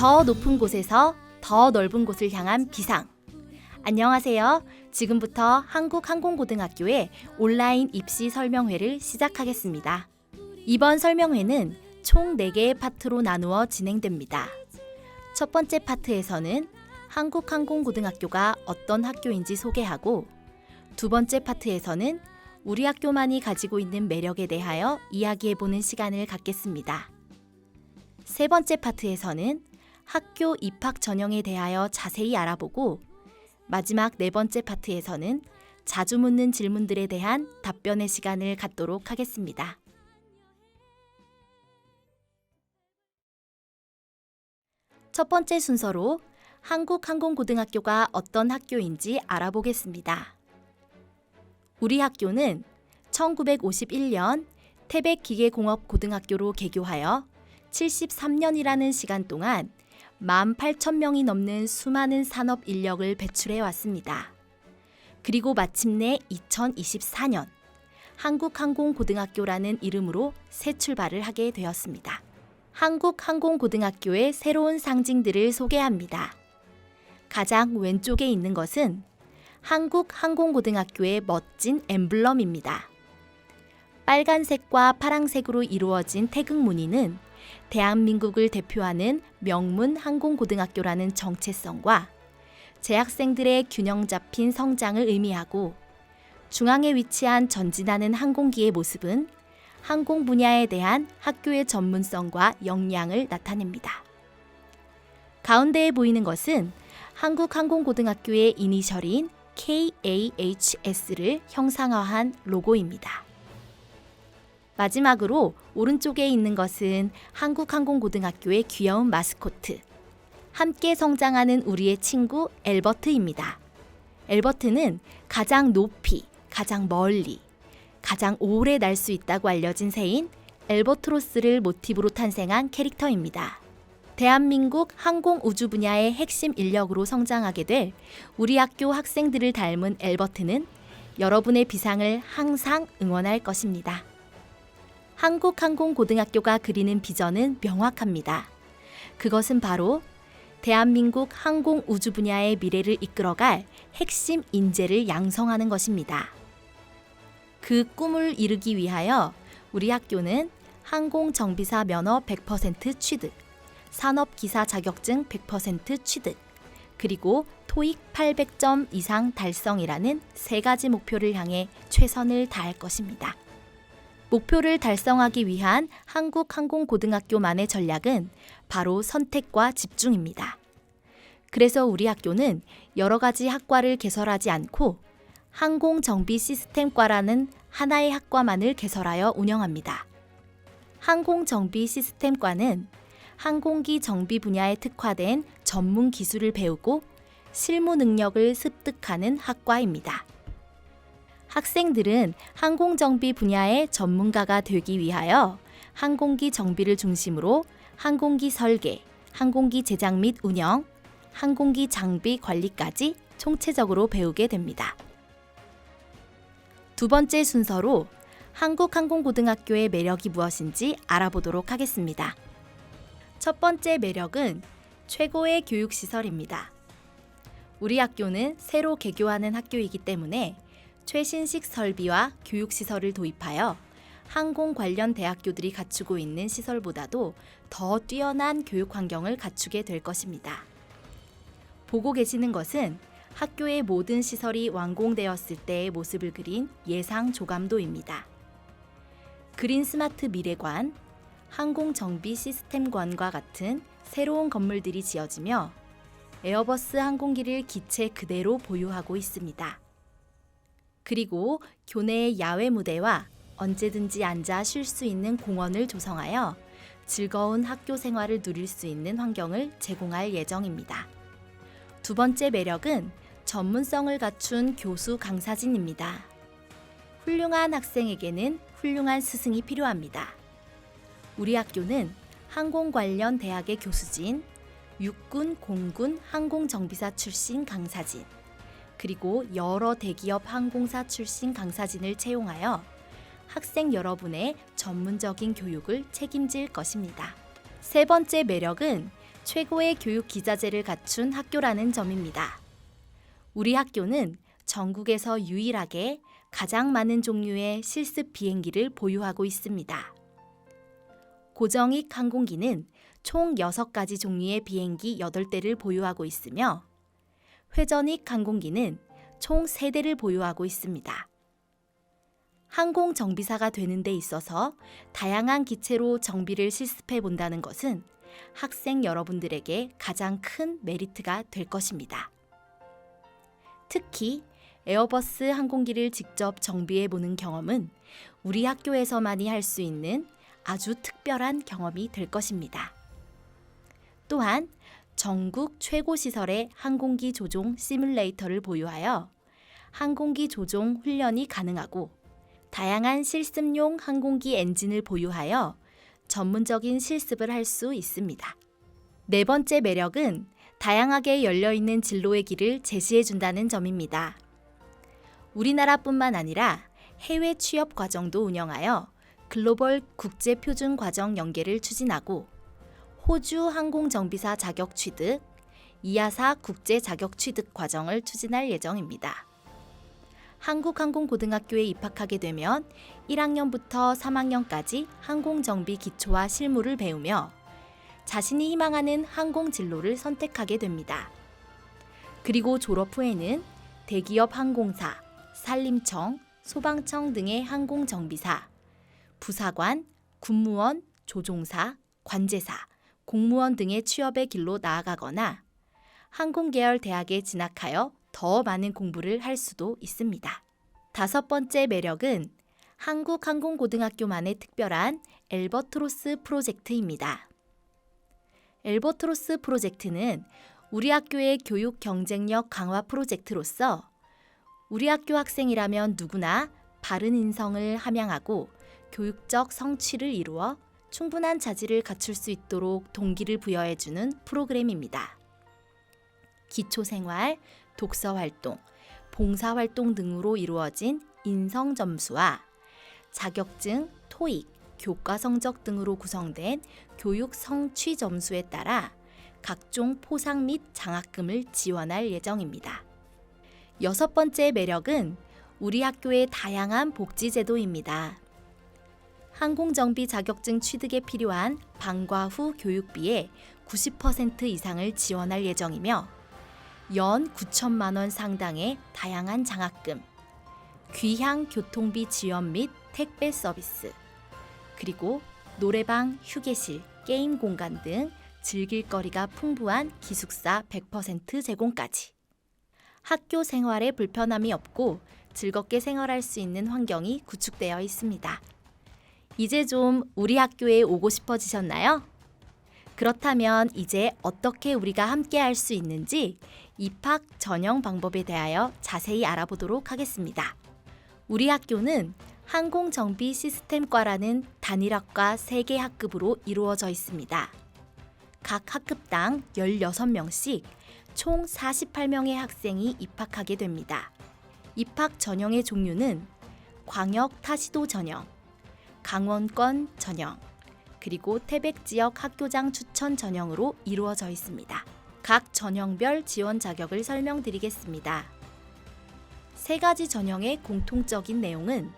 더 높은 곳에서 더 넓은 곳을 향한 비상. 안녕하세요. 지금부터 한국항공고등학교의 온라인 입시 설명회를 시작하겠습니다. 이번 설명회는 총 4개의 파트로 나누어 진행됩니다. 첫 번째 파트에서는 한국항공고등학교가 어떤 학교인지 소개하고, 두 번째 파트에서는 우리 학교만이 가지고 있는 매력에 대하여 이야기해보는 시간을 갖겠습니다. 세 번째 파트에서는 학교 입학 전형에 대하여 자세히 알아보고, 마지막 네 번째 파트에서는 자주 묻는 질문들에 대한 답변의 시간을 갖도록 하겠습니다. 첫 번째 순서로 한국항공고등학교가 어떤 학교인지 알아보겠습니다. 우리 학교는 1951년 태백기계공업고등학교로 개교하여 73년이라는 시간 동안 18,000명이 넘는 수많은 산업 인력을 배출해 왔습니다. 그리고 마침내 2024년 한국항공고등학교라는 이름으로 새 출발을 하게 되었습니다. 한국항공고등학교의 새로운 상징들을 소개합니다. 가장 왼쪽에 있는 것은 한국항공고등학교의 멋진 엠블럼입니다. 빨간색과 파란색으로 이루어진 태극 무늬는 대한민국을 대표하는 명문 항공고등학교라는 정체성과 재학생들의 균형 잡힌 성장을 의미하고, 중앙에 위치한 전진하는 항공기의 모습은 항공 분야에 대한 학교의 전문성과 역량을 나타냅니다. 가운데에 보이는 것은 한국항공고등학교의 이니셜인 KAHS를 형상화한 로고입니다. 마지막으로 오른쪽에 있는 것은 한국항공고등학교의 귀여운 마스코트, 함께 성장하는 우리의 친구 엘버트입니다. 엘버트는 가장 높이, 가장 멀리, 가장 오래 날 수 있다고 알려진 새인 엘버트로스를 모티브로 탄생한 캐릭터입니다. 대한민국 항공우주 분야의 핵심 인력으로 성장하게 될 우리 학교 학생들을 닮은 엘버트는 여러분의 비상을 항상 응원할 것입니다. 한국항공고등학교가 그리는 비전은 명확합니다. 그것은 바로 대한민국 항공우주 분야의 미래를 이끌어갈 핵심 인재를 양성하는 것입니다. 그 꿈을 이루기 위하여 우리 학교는 항공정비사 면허 100% 취득, 산업기사 자격증 100% 취득, 그리고 토익 800점 이상 달성이라는 3가지 목표를 향해 최선을 다할 것입니다. 목표를 달성하기 위한 한국항공고등학교만의 전략은 바로 선택과 집중입니다. 그래서 우리 학교는 여러 가지 학과를 개설하지 않고 항공정비시스템과라는 하나의 학과만을 개설하여 운영합니다. 항공정비시스템과는 항공기 정비 분야에 특화된 전문 기술을 배우고 실무 능력을 습득하는 학과입니다. 학생들은 항공정비 분야의 전문가가 되기 위하여 항공기 정비를 중심으로 항공기 설계, 항공기 제작 및 운영, 항공기 장비 관리까지 총체적으로 배우게 됩니다. 두 번째 순서로 한국항공고등학교의 매력이 무엇인지 알아보도록 하겠습니다. 첫 번째 매력은 최고의 교육시설입니다. 우리 학교는 새로 개교하는 학교이기 때문에 최신식 설비와 교육시설을 도입하여 항공 관련 대학교들이 갖추고 있는 시설보다도 더 뛰어난 교육 환경을 갖추게 될 것입니다. 보고 계시는 것은 학교의 모든 시설이 완공되었을 때의 모습을 그린 예상 조감도입니다. 그린 스마트 미래관, 항공정비 시스템관과 같은 새로운 건물들이 지어지며 에어버스 항공기를 기체 그대로 보유하고 있습니다. 그리고 교내의 야외 무대와 언제든지 앉아 쉴 수 있는 공원을 조성하여 즐거운 학교 생활을 누릴 수 있는 환경을 제공할 예정입니다. 두 번째 매력은 전문성을 갖춘 교수 강사진입니다. 훌륭한 학생에게는 훌륭한 스승이 필요합니다. 우리 학교는 항공 관련 대학의 교수진, 육군, 공군 항공정비사 출신 강사진, 그리고 여러 대기업 항공사 출신 강사진을 채용하여 학생 여러분의 전문적인 교육을 책임질 것입니다. 세 번째 매력은 최고의 교육 기자재를 갖춘 학교라는 점입니다. 우리 학교는 전국에서 유일하게 가장 많은 종류의 실습 비행기를 보유하고 있습니다. 고정익 항공기는 총 6가지 종류의 비행기 8대를 보유하고 있으며 회전익 항공기는 총 3대를 보유하고 있습니다. 항공정비사가 되는 데 있어서 다양한 기체로 정비를 실습해 본다는 것은 학생 여러분들에게 가장 큰 메리트가 될 것입니다. 특히 에어버스 항공기를 직접 정비해 보는 경험은 우리 학교에서만이 할 수 있는 아주 특별한 경험이 될 것입니다. 또한 전국 최고 시설의 항공기 조종 시뮬레이터를 보유하여 항공기 조종 훈련이 가능하고 다양한 실습용 항공기 엔진을 보유하여 전문적인 실습을 할 수 있습니다. 네 번째 매력은 다양하게 열려있는 진로의 길을 제시해준다는 점입니다. 우리나라뿐만 아니라 해외 취업 과정도 운영하여 글로벌 국제 표준 과정 연계를 추진하고 호주 항공정비사 자격 취득, 이하사 국제 자격 취득 과정을 추진할 예정입니다. 한국항공고등학교에 입학하게 되면 1학년부터 3학년까지 항공정비 기초와 실무를 배우며 자신이 희망하는 항공 진로를 선택하게 됩니다. 그리고 졸업 후에는 대기업 항공사, 산림청, 소방청 등의 항공정비사, 부사관, 군무원, 조종사, 관제사, 공무원 등의 취업의 길로 나아가거나 항공계열 대학에 진학하여 더 많은 공부를 할 수도 있습니다. 5번째 매력은 한국항공고등학교만의 특별한 엘버트로스 프로젝트입니다. 엘버트로스 프로젝트는 우리 학교의 교육 경쟁력 강화 프로젝트로서 우리 학교 학생이라면 누구나 바른 인성을 함양하고 교육적 성취를 이루어 충분한 자질을 갖출 수 있도록 동기를 부여해주는 프로그램입니다. 기초생활, 독서활동, 봉사활동 등으로 이루어진 인성점수와 자격증, 토익, 교과성적 등으로 구성된 교육 성취 점수에 따라 각종 포상 및 장학금을 지원할 예정입니다. 6번째 매력은 우리 학교의 다양한 복지제도입니다. 항공정비 자격증 취득에 필요한 방과 후 교육비의 90% 이상을 지원할 예정이며 연 9천만 원 상당의 다양한 장학금, 귀향 교통비 지원 및 택배 서비스, 그리고 노래방, 휴게실, 게임 공간 등 즐길 거리가 풍부한 기숙사 100% 제공까지. 학교 생활에 불편함이 없고 즐겁게 생활할 수 있는 환경이 구축되어 있습니다. 이제 좀 우리 학교에 오고 싶어지셨나요? 그렇다면 이제 어떻게 우리가 함께 할 수 있는지 입학 전형 방법에 대하여 자세히 알아보도록 하겠습니다. 우리 학교는 항공정비 시스템과라는 단일학과 3개 학급으로 이루어져 있습니다. 각 학급당 16명씩 총 48명의 학생이 입학하게 됩니다. 입학 전형의 종류는 광역 타시도 전형, 강원권 전형, 그리고 태백 지역 학교장 추천 전형으로 이루어져 있습니다. 각 전형별 지원 자격을 설명드리겠습니다. 3가지 전형의 공통적인 내용은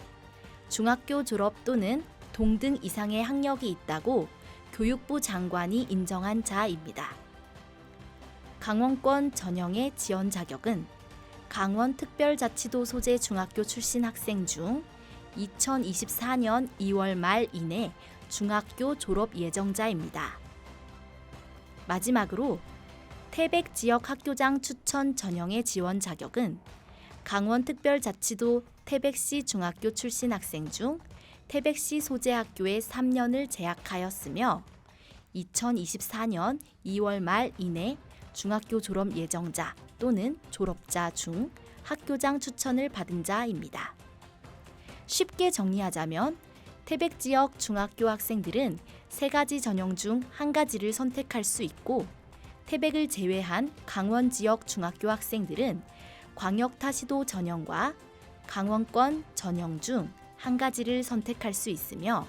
중학교 졸업 또는 동등 이상의 학력이 있다고 교육부 장관이 인정한 자입니다. 강원권 전형의 지원 자격은 강원특별자치도 소재 중학교 출신 학생 중 2024년 2월 말 이내 중학교 졸업 예정자입니다. 마지막으로 태백 지역 학교장 추천 전형의 지원 자격은 강원특별자치도 태백시 중학교 출신 학생 중 태백시 소재 학교에 3년을 재학하였으며 2024년 2월 말 이내 중학교 졸업 예정자 또는 졸업자 중 학교장 추천을 받은 자입니다. 쉽게 정리하자면 태백 지역 중학교 학생들은 3가지 전형 중 1가지를 선택할 수 있고 태백을 제외한 강원 지역 중학교 학생들은 광역타시도 전형과 강원권 전형 중 1가지를 선택할 수 있으며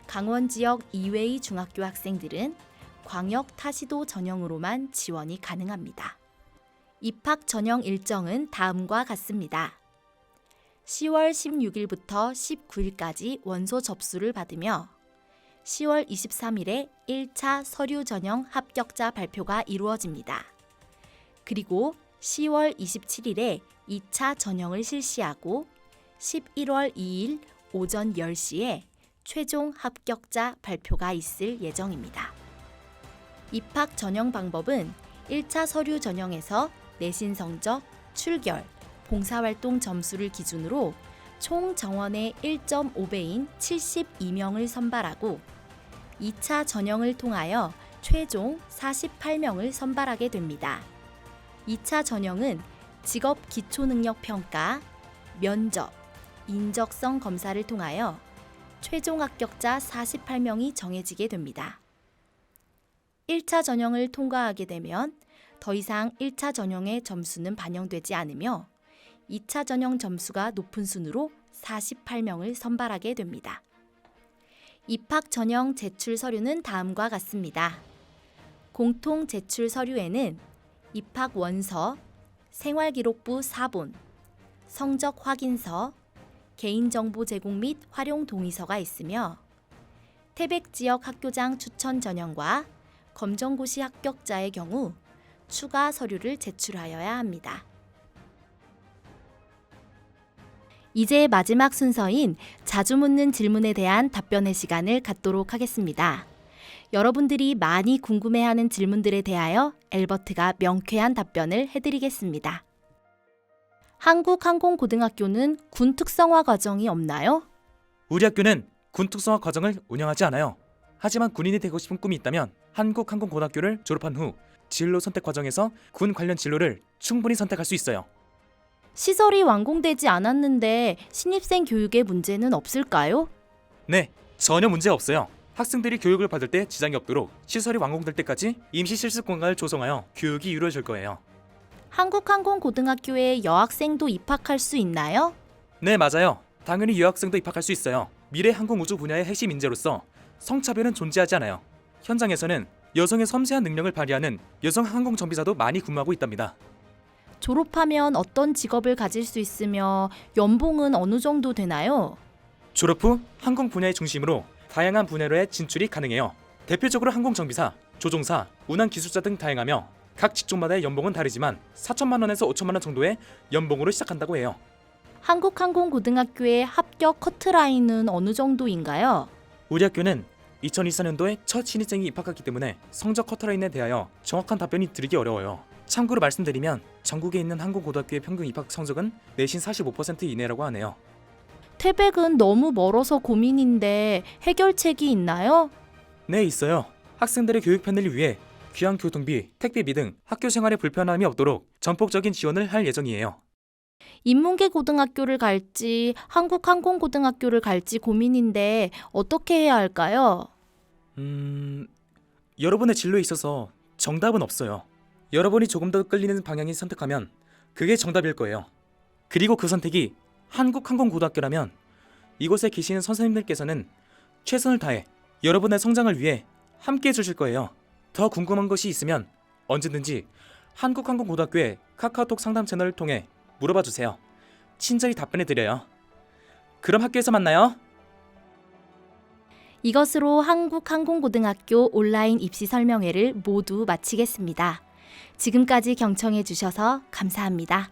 강원 지역 이외의 중학교 학생들은 광역 타시도 전형으로만 지원이 가능합니다. 입학 전형 일정은 다음과 같습니다. 10월 16일부터 19일까지 원서 접수를 받으며 10월 23일에 1차 서류 전형 합격자 발표가 이루어집니다. 그리고 10월 27일에 2차 전형을 실시하고 11월 2일 오전 10시에 최종 합격자 발표가 있을 예정입니다. 입학 전형 방법은 1차 서류 전형에서 내신 성적, 출결, 봉사활동 점수를 기준으로 총 정원의 1.5배인 72명을 선발하고 2차 전형을 통하여 최종 48명을 선발하게 됩니다. 2차 전형은 직업 기초능력평가, 면접, 인적성 검사를 통하여 최종 합격자 48명이 정해지게 됩니다. 1차 전형을 통과하게 되면 더 이상 1차 전형의 점수는 반영되지 않으며 2차 전형 점수가 높은 순으로 48명을 선발하게 됩니다. 입학 전형 제출 서류는 다음과 같습니다. 공통 제출 서류에는 입학 원서, 생활기록부 4본, 성적 확인서, 개인정보 제공 및 활용 동의서가 있으며 태백 지역 학교장 추천 전형과 검정고시 합격자의 경우 추가 서류를 제출하여야 합니다. 이제 마지막 순서인 자주 묻는 질문에 대한 답변의 시간을 갖도록 하겠습니다. 여러분들이 많이 궁금해하는 질문들에 대하여 엘버트가 명쾌한 답변을 해드리겠습니다. 한국항공고등학교는 군 특성화 과정이 없나요? 우리 학교는 군 특성화 과정을 운영하지 않아요. 하지만 군인이 되고 싶은 꿈이 있다면 한국항공고등학교를 졸업한 후 진로 선택 과정에서 군 관련 진로를 충분히 선택할 수 있어요. 시설이 완공되지 않았는데 신입생 교육에 문제는 없을까요? 네, 전혀 문제 없어요. 학생들이 교육을 받을 때 지장이 없도록 시설이 완공될 때까지 임시 실습 공간을 조성하여 교육이 이루어질 거예요. 한국항공고등학교에 여학생도 입학할 수 있나요? 네, 맞아요. 당연히 유학생도 입학할 수 있어요. 미래 항공우주 분야의 핵심 인재로서 성차별은 존재하지 않아요. 현장에서는 여성의 섬세한 능력을 발휘하는 여성 항공정비사도 많이 근무하고 있답니다. 졸업하면 어떤 직업을 가질 수 있으며 연봉은 어느 정도 되나요? 졸업 후 항공 분야의 중심으로 다양한 분야로의 진출이 가능해요. 대표적으로 항공정비사, 조종사, 운항기술자 등 다양하며 각 직종마다의 연봉은 다르지만 4천만 원에서 5천만 원 정도의 연봉으로 시작한다고 해요. 한국항공고등학교의 합격 커트라인은 어느 정도인가요? 우리 학교는 2024년도에 첫 신입생이 입학했기 때문에 성적 커트라인에 대하여 정확한 답변이 드리기 어려워요. 참고로 말씀드리면 전국에 있는 항공고등학교의 평균 입학 성적은 내신 45% 이내라고 하네요. 태백은 너무 멀어서 고민인데 해결책이 있나요? 네, 있어요. 학생들의 교육 편의를 위해 귀한 교통비, 택배비 등 학교 생활에 불편함이 없도록 전폭적인 지원을 할 예정이에요. 인문계 고등학교를 갈지 한국항공고등학교를 갈지 고민인데 어떻게 해야 할까요? 여러분의 진로에 있어서 정답은 없어요. 여러분이 조금 더 끌리는 방향을 선택하면 그게 정답일 거예요. 그리고 그 선택이 한국항공고등학교라면 이곳에 계시는 선생님들께서는 최선을 다해 여러분의 성장을 위해 함께 해주실 거예요. 더 궁금한 것이 있으면 언제든지 한국항공고등학교의 카카오톡 상담 채널을 통해 물어봐 주세요. 친절히 답변해 드려요. 그럼 학교에서 만나요. 이것으로 한국항공고등학교 온라인 입시 설명회를 모두 마치겠습니다. 지금까지 경청해 주셔서 감사합니다.